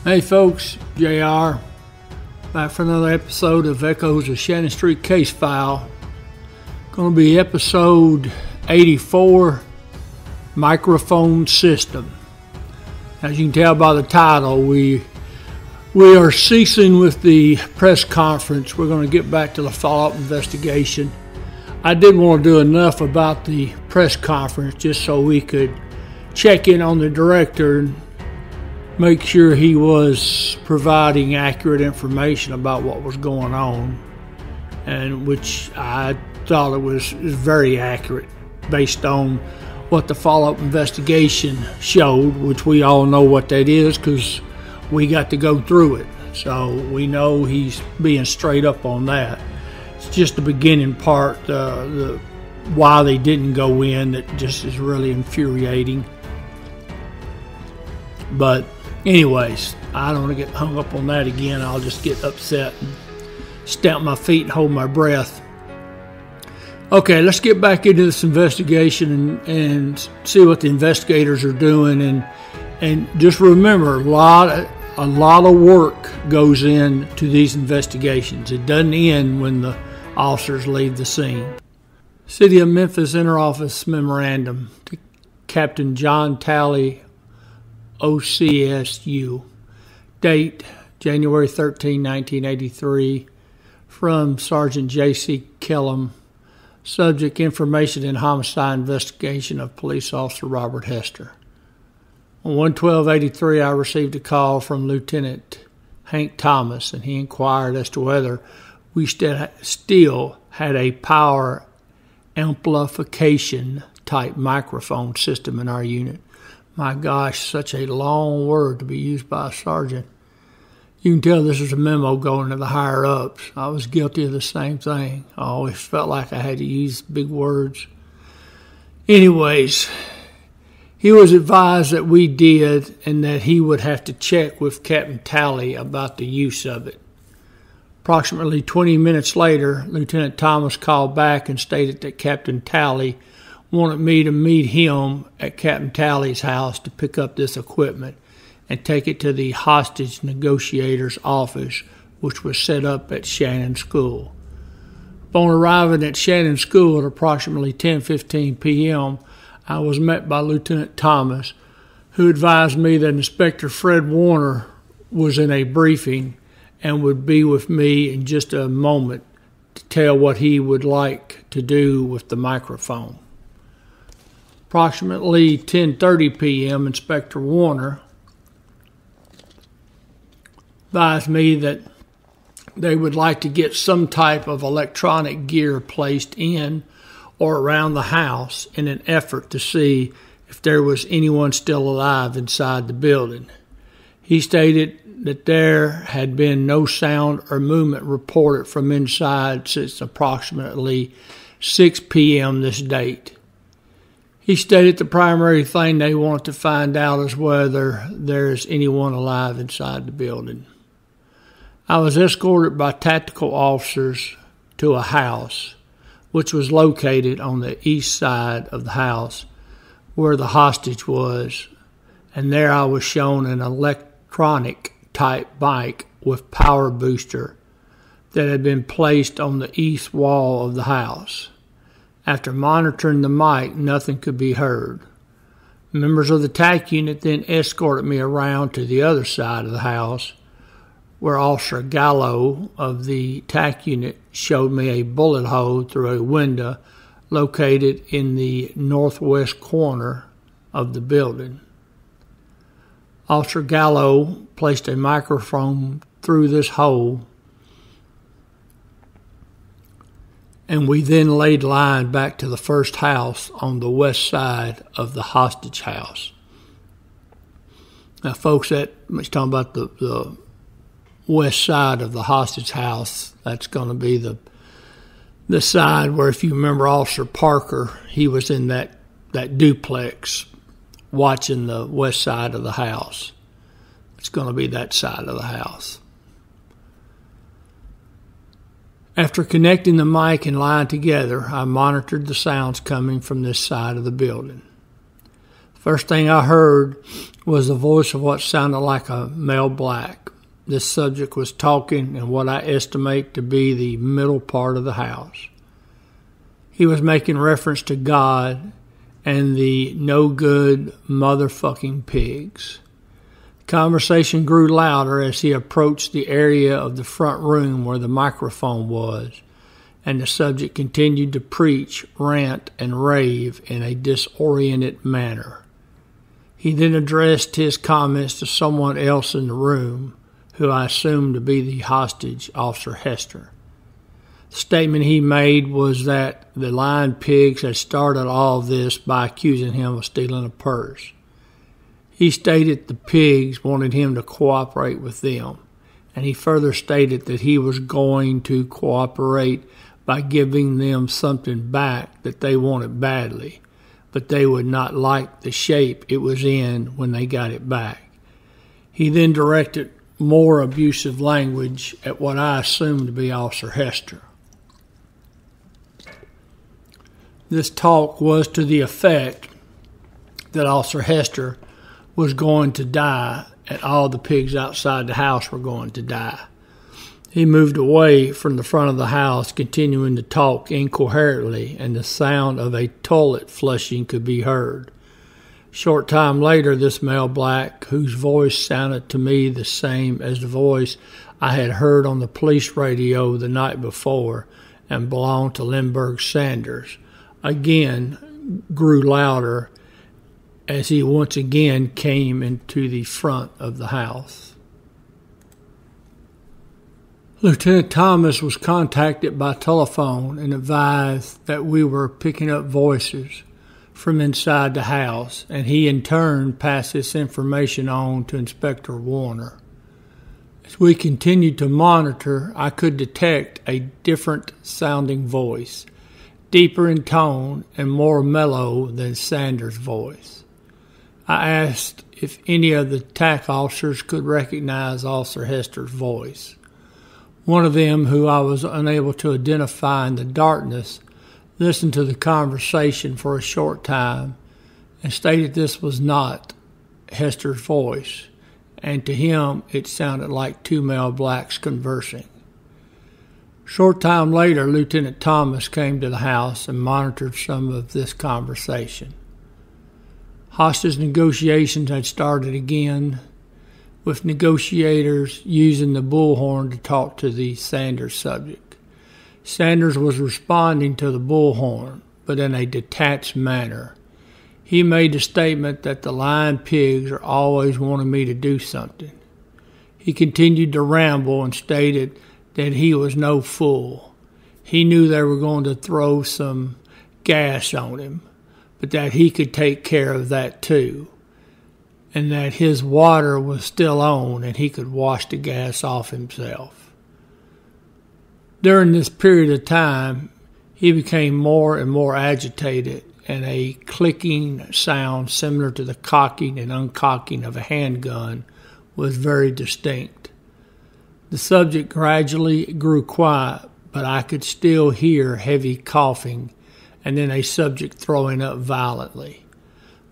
Hey folks, JR, back for another episode of Echoes of Shannon Street Case File. Going to be episode 84, Microphone System. As you can tell by the title, we are ceasing with the press conference. We're going to get back to the follow-up investigation. I did want to do enough about the press conference just so we could check in on the director and make sure he was providing accurate information about what was going on, and which I thought it was very accurate based on what the follow-up investigation showed, which we all know what that is because we got to go through it. So we know he's being straight up on that. It's just the beginning part, the why they didn't go in, that just is really infuriating. But anyways, I don't want to get hung up on that again. I'll just get upset and stamp my feet and hold my breath. Okay, let's get back into this investigation and see what the investigators are doing. And just remember, a lot of work goes into these investigations. It doesn't end when the officers leave the scene. City of Memphis Interoffice Memorandum to Captain John Talley, OCSU. Date January 13, 1983. From Sergeant J.C. Kellum. Subject: information in homicide investigation of police officer Robert Hester. On 1/12/83, I received a call from Lieutenant Hank Thomas, and he inquired as to whether we still had a power amplification type microphone system in our unit. My gosh, such a long word to be used by a sergeant. You can tell this is a memo going to the higher-ups. I was guilty of the same thing. I always felt like I had to use big words. Anyways, he was advised that we did and that he would have to check with Captain Talley about the use of it. Approximately 20 minutes later, Lieutenant Thomas called back and stated that Captain Talley wanted me to meet him at Captain Talley's house to pick up this equipment and take it to the hostage negotiator's office, which was set up at Shannon School. Upon arriving at Shannon School at approximately 10:15 p.m., I was met by Lieutenant Thomas, who advised me that Inspector Fred Warner was in a briefing and would be with me in just a moment to tell what he would like to do with the microphone. Approximately 10:30 p.m., Inspector Warner advised me that they would like to get some type of electronic gear placed in or around the house in an effort to see if there was anyone still alive inside the building. He stated that there had been no sound or movement reported from inside since approximately 6 p.m. this date. He stated the primary thing they want to find out is whether there's anyone alive inside the building. I was escorted by tactical officers to a house, which was located on the east side of the house where the hostage was, and there I was shown an electronic type bike with power booster that had been placed on the east wall of the house. After monitoring the mic, nothing could be heard. Members of the TAC unit then escorted me around to the other side of the house, where Officer Gallo of the TAC unit showed me a bullet hole through a window located in the northwest corner of the building. Officer Gallo placed a microphone through this hole, and we then laid line back to the first house on the west side of the hostage house. Now, folks, that he's talking about the west side of the hostage house. That's going to be the side where, if you remember Officer Parker, he was in that duplex watching the west side of the house. It's going to be that side of the house. After connecting the mic and line together, I monitored the sounds coming from this side of the building. First thing I heard was the voice of what sounded like a male black. This subject was talking in what I estimate to be the middle part of the house. He was making reference to God and the no good motherfucking pigs. The conversation grew louder as he approached the area of the front room where the microphone was, and the subject continued to preach, rant, and rave in a disoriented manner. He then addressed his comments to someone else in the room, who I assumed to be the hostage, Officer Hester. The statement he made was that the lying pigs had started all of this by accusing him of stealing a purse. He stated the pigs wanted him to cooperate with them, and he further stated that he was going to cooperate by giving them something back that they wanted badly, but they would not like the shape it was in when they got it back. He then directed more abusive language at what I assumed to be Officer Hester. This talk was to the effect that Officer Hester was going to die and all the pigs outside the house were going to die. He moved away from the front of the house, continuing to talk incoherently, and the sound of a toilet flushing could be heard. Short time later, this male black, whose voice sounded to me the same as the voice I had heard on the police radio the night before and belonged to Lindbergh Sanders, again grew louder as he once again came into the front of the house. Lieutenant Thomas was contacted by telephone and advised that we were picking up voices from inside the house, and he in turn passed this information on to Inspector Warner. As we continued to monitor, I could detect a different sounding voice, deeper in tone and more mellow than Sanders' voice. I asked if any of the TAC officers could recognize Officer Hester's voice. One of them, who I was unable to identify in the darkness, listened to the conversation for a short time and stated this was not Hester's voice, and to him it sounded like two male blacks conversing. Short time later, Lieutenant Thomas came to the house and monitored some of this conversation. Hostage negotiations had started again, with negotiators using the bullhorn to talk to the Sanders subject. Sanders was responding to the bullhorn, but in a detached manner. He made the statement that the lying pigs are always wanting me to do something. He continued to ramble and stated that he was no fool. He knew they were going to throw some gas on him, but that he could take care of that too, and that his water was still on and he could wash the gas off himself. During this period of time, he became more and more agitated, and a clicking sound similar to the cocking and uncocking of a handgun was very distinct. The subject gradually grew quiet, but I could still hear heavy coughing and then a subject throwing up violently.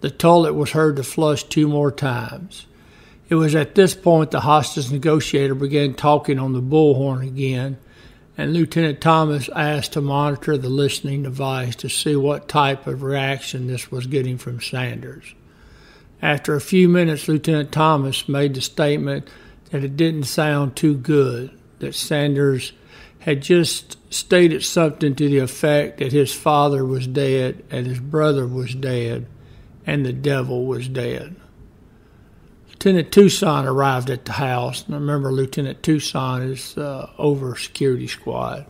The toilet was heard to flush 2 more times. It was at this point the hostage negotiator began talking on the bullhorn again, and Lieutenant Thomas asked to monitor the listening device to see what type of reaction this was getting from Sanders. After a few minutes, Lieutenant Thomas made the statement that it didn't sound too good, that Sanders had just stated something to the effect that his father was dead and his brother was dead and the devil was dead. Lieutenant Tucson arrived at the house, and I remember Lieutenant Tucson is over security squad.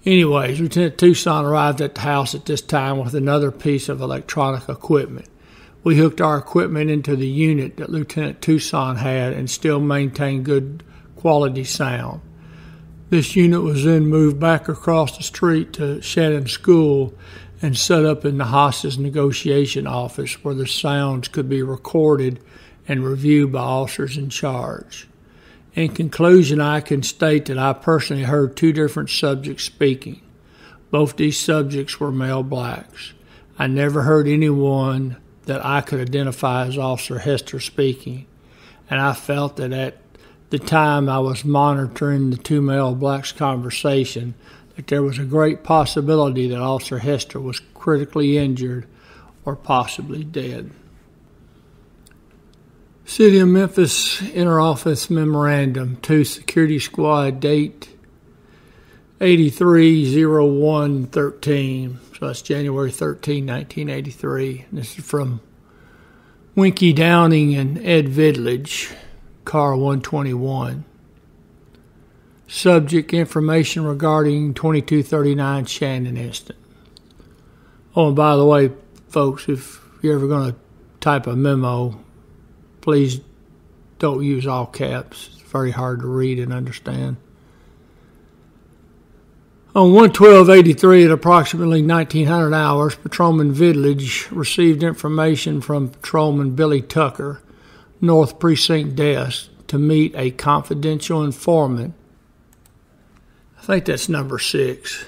Anyways, Lieutenant Tucson arrived at the house at this time with another piece of electronic equipment. We hooked our equipment into the unit that Lieutenant Tucson had and still maintained good quality sound. This unit was then moved back across the street to Shannon School and set up in the hostage negotiation office where the sounds could be recorded and reviewed by officers in charge. In conclusion, I can state that I personally heard 2 different subjects speaking. Both these subjects were male blacks. I never heard anyone that I could identify as Officer Hester speaking, and I felt that at the time I was monitoring the two male blacks' conversation, that there was a great possibility that Officer Hester was critically injured or possibly dead. City of Memphis Interoffice Memorandum to Security Squad, date 83/01/13. So that's January 13, 1983. This is from Winky Downing and Ed Vidledge, car 121. Subject: information regarding 2239 Shannon incident. Oh, and by the way, folks, if you're ever going to type a memo, please don't use all caps. It's very hard to read and understand. On 1/12/83 at approximately 1900 hours, Patrolman Vidledge received information from Patrolman Billy Tucker, North Precinct Desk, to meet a confidential informant. I think that's number 6.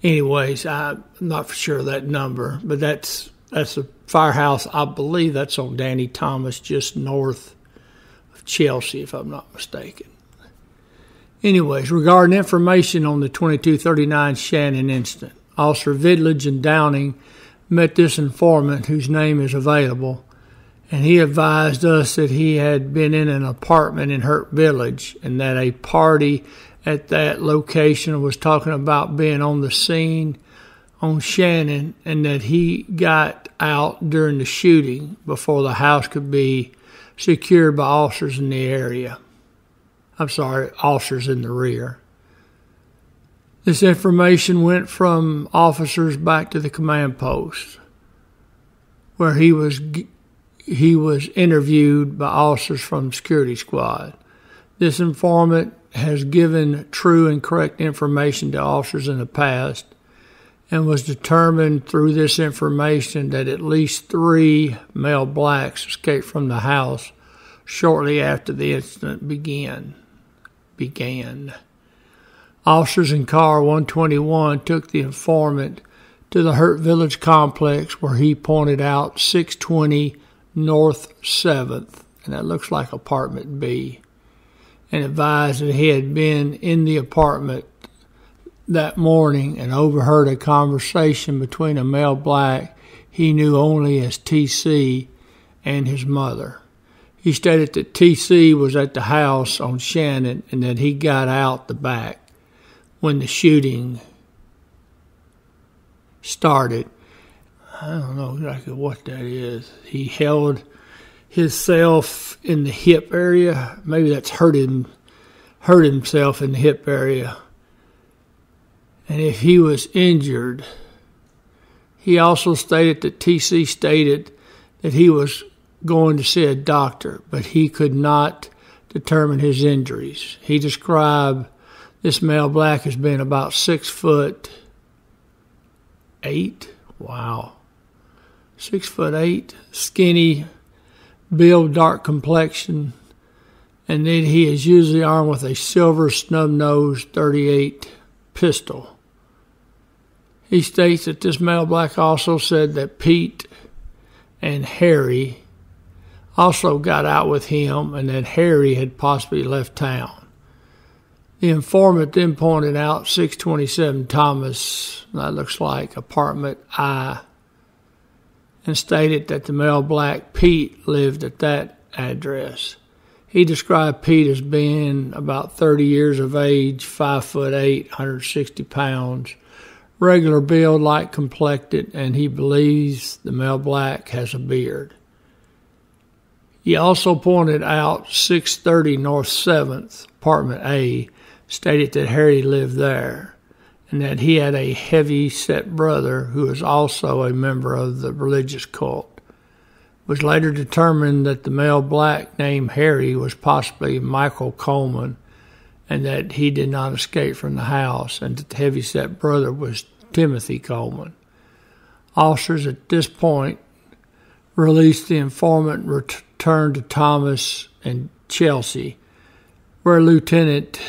Anyways, I'm not for sure of that number, but that's a firehouse. I believe that's on Danny Thomas, just north of Chelsea, if I'm not mistaken. Anyways, regarding information on the 2239 Shannon incident, Officer Vidledge and Downing met this informant, whose name is available, and he advised us that he had been in an apartment in Hurt Village and that a party at that location was talking about being on the scene on Shannon, and that he got out during the shooting before the house could be secured by officers in the area. Officers in the rear. This information went from officers back to the command post, where he was interviewed by officers from the security squad. This informant has given true and correct information to officers in the past, and was determined through this information that at least 3 male blacks escaped from the house shortly after the incident began. Officers in car 121 took the informant to the Hurt Village complex, where he pointed out 620 North 7th, and that looks like apartment B, and advised that he had been in the apartment that morning and overheard a conversation between a male black he knew only as TC and his mother. He stated that TC was at the house on Shannon and that he got out the back when the shooting started. I don't know exactly what that is. He held himself in the hip area. Maybe that's hurt himself in the hip area. And if he was injured, he also stated that TC stated that he was going to see a doctor, but he could not determine his injuries. He described this male black as being about 6'8". Wow. 6'8", skinny build, dark complexion, and then he is usually armed with a silver snub-nosed .38 pistol. He states that this male black also said that Pete and Harry also got out with him, and that Harry had possibly left town. The informant then pointed out 627 Thomas, that looks like apartment I, and stated that the male black Pete lived at that address. He described Pete as being about 30 years of age, 5'8", 160 pounds, regular build, light complected, and he believes the male black has a beard. He also pointed out 630 North 7th, apartment A, stated that Harry lived there, and that he had a heavy-set brother who was also a member of the religious cult. It was later determined that the male black named Harry was possibly Michael Coleman, and that he did not escape from the house, and that the heavy-set brother was Timothy Coleman. Officers at this point released the informant, returned to Thomas and Chelsea, where Lieutenant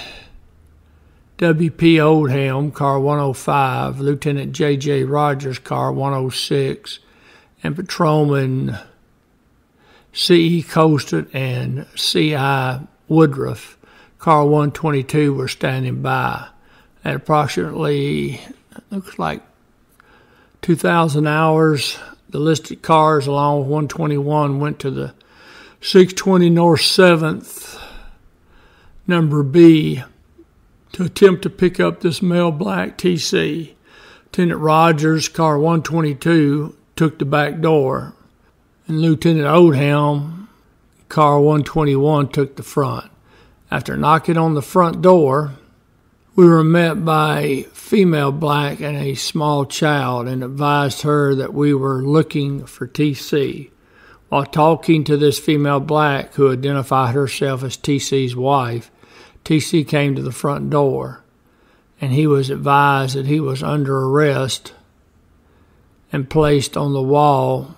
W.P. Oldham, car 105, Lieutenant J.J. Rogers, car 106, and Patrolman C.E. Colston and C.I. Woodruff, car 122, were standing by. At approximately, looks like 2,000 hours, the listed cars along with 121 went to the 620 North 7th, number B, to attempt to pick up this male black TC. Lieutenant Rogers, car 122, took the back door, and Lieutenant Oldham, car 121, took the front. After knocking on the front door, we were met by a female black and a small child and advised her that we were looking for TC. While talking to this female black, who identified herself as TC's wife, TC came to the front door, and he was advised that he was under arrest and placed on the wall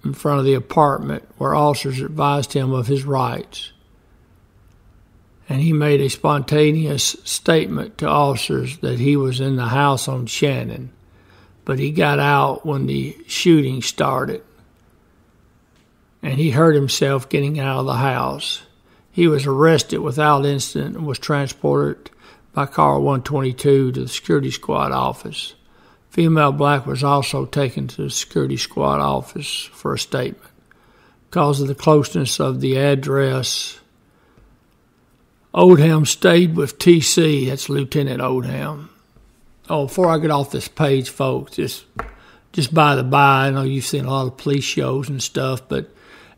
in front of the apartment, where officers advised him of his rights. And he made a spontaneous statement to officers that he was in the house on Shannon, but he got out when the shooting started, and he hurt himself getting out of the house. He was arrested without incident and was transported by car 122 to the security squad office. Female black was also taken to the security squad office for a statement. Because of the closeness of the address, Oldham stayed with TC. That's Lieutenant Oldham. Oh, before I get off this page, folks, just by the by, I know you've seen a lot of police shows and stuff, but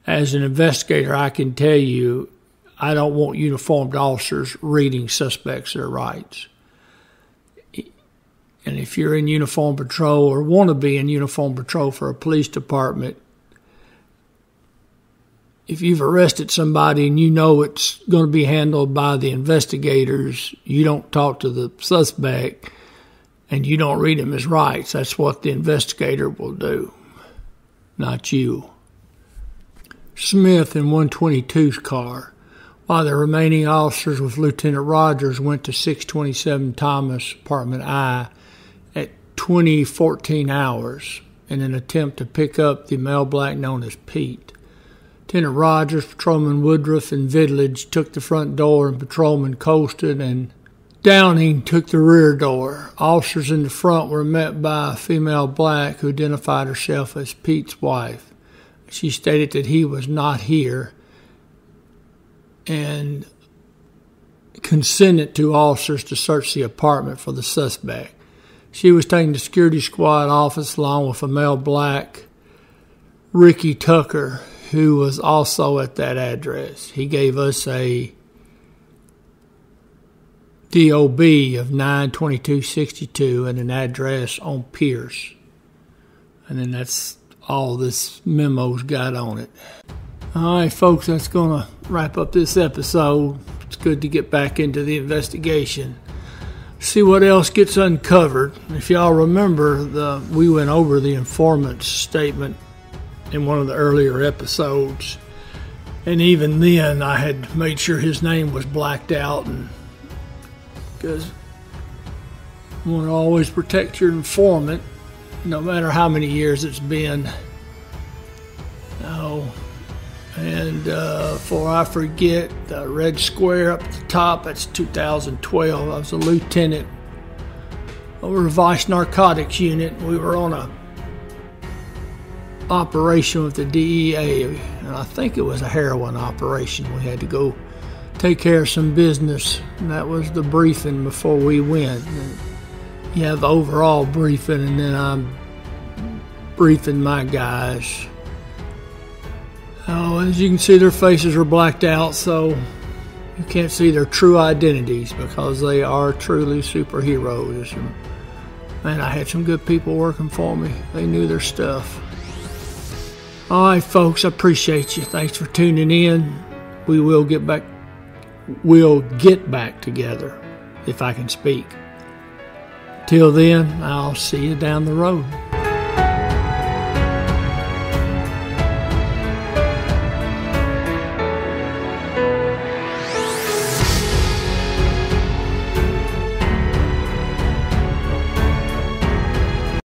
as an investigator, I can tell you, I don't want uniformed officers reading suspects their rights. And if you're in uniform patrol or want to be in uniform patrol for a police department, if you've arrested somebody and you know it's going to be handled by the investigators, you don't talk to the suspect and you don't read him his rights. That's what the investigator will do, not you. Smith in 122's car, while the remaining officers with Lieutenant Rogers went to 627 Thomas, Apartment I, at 20:14 hours in an attempt to pick up the male black known as Pete. Lieutenant Rogers, Patrolman Woodruff, and Vidlage took the front door, and Patrolman Colston and Downing took the rear door. Officers in the front were met by a female black who identified herself as Pete's wife. She stated that he was not here and consented to officers to search the apartment for the suspect. She was taken to security squad office along with a male black, Ricky Tucker, who was also at that address. He gave us a DOB of 92262 and an address on Pierce. And then that's all this memo's got on it. All right, folks, that's going to wrap up this episode. It's good to get back into the investigation. See what else gets uncovered. If y'all remember, we went over the informant's statement in one of the earlier episodes. And even then, I had made sure his name was blacked out, and because you want to always protect your informant, no matter how many years it's been. Oh, and before I forget, the red square up at the top, that's 2012. I was a lieutenant over a Vice Narcotics Unit. We were on a operation with the DEA, and I think it was a heroin operation. We had to go take care of some business, and that was the briefing before we went. And you have the overall briefing, and then I'm briefing my guys. Oh, as you can see, their faces are blacked out, so you can't see their true identities because they are truly superheroes. Man, I had some good people working for me. They knew their stuff. All right, folks, I appreciate you. Thanks for tuning in. We'll get back together if I can speak. Till then, I'll see you down the road.